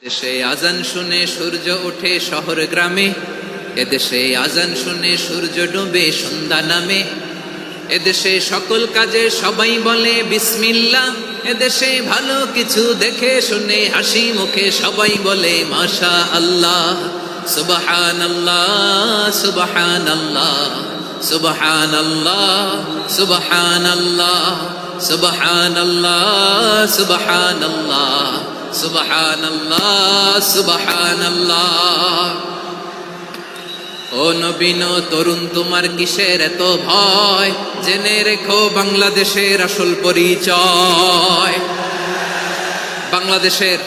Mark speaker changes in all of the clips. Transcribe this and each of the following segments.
Speaker 1: দেশে আজান শুনে সূর্য ওঠে শহর গ্রামে, এদেশে আজান শুনে সূর্য ডুবে সন্ধ্যা নামে। এদেশে সকল কাজে সবাই বলে বিসমিল্লাহ, এদেশে ভালো কিছু দেখে শুনে হাসি মুখে সবাই বলে মাশা আল্লাহ। সুবহানাল্লাহ সুবহানাল্লাহ সুবহানাল্লাহ সুবহানাল্লাহ সুবহানাল্লাহ সুবহানাল্লাহ সুবহানাল্লাহ সুবহানাল্লাহ। ও নবীন তরুণ, তোমার কিসের এত ভয়? জেনে রেখো বাংলাদেশের আসল পরিচয়। বাংলাদেশের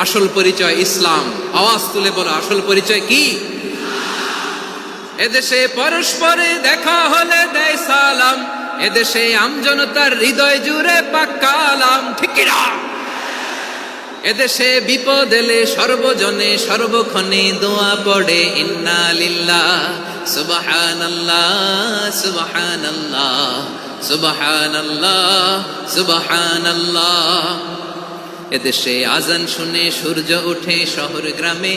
Speaker 1: আসল পরিচয় ইসলাম। আওয়াজ তুলে বলো, আসল পরিচয় কি? এদেশে পরস্পরে দেখা হলে দেয় সালাম, এদেশে আমজনতার হৃদয় জুড়ে পাক্কা আলাম। ঠিক কি না? এদেশে বিপদ এলে সর্বজনে সর্বক্ষণে দোয়া পড়ে ইন্না লিল্লাহ সুবহানাল্লাহ সুবহানাল্লাহ সুবহানাল্লাহ সুবহানাল্লাহ। এদেশে আজান শুনে সূর্য ওঠে শহর গ্রামে,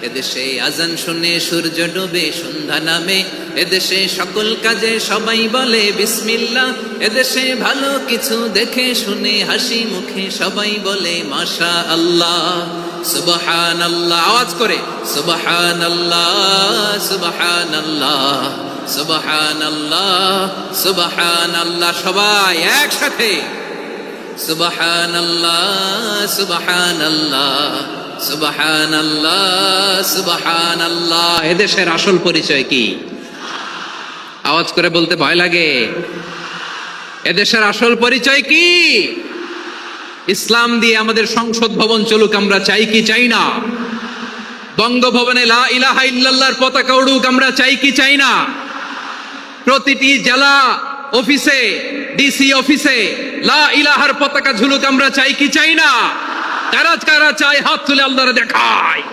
Speaker 1: এদেশে আজান শুনে সূর্য ডুবে সন্ধ্যা নামে। এদেশে সকল কাজে সবাই বলে বিসমিল্লাহ, এদেশে ভালো কিছু দেখে শুনে হাসি মুখে সবাই বলে মাশা আল্লাহ। সুবহানাল্লাহ, আওয়াজ করে সুবহানাল্লাহ সুবহানাল্লাহ সুবহানাল্লাহ সুবহানাল্লাহ। সবাই একসাথে সুবহানাল্লাহ সুবহানাল্লাহ সুবহানাল্লাহ সুবহানাল্লাহ। এদেশের আসল পরিচয় কি? আওয়াজ করে বলতে ভয় লাগে। এদেশের আসল পরিচয় কি? ইসলাম দিয়ে আমাদের সংসদ ভবন চলুক, আমরা চাই কি চাই না? বঙ্গভবনে লা ইলাহা ইল্লাল্লাহর পতাকা উড়ুক, আমরা চাই কি চাই না? প্রতিটি জেলা অফিসে, ডিসি অফিসে লা ইলাহার পতাকা ঝুলুক, আমরা চাই কি চাই না? কারা কারা চাই হাত তুলে আল্লাহরে দেখায়।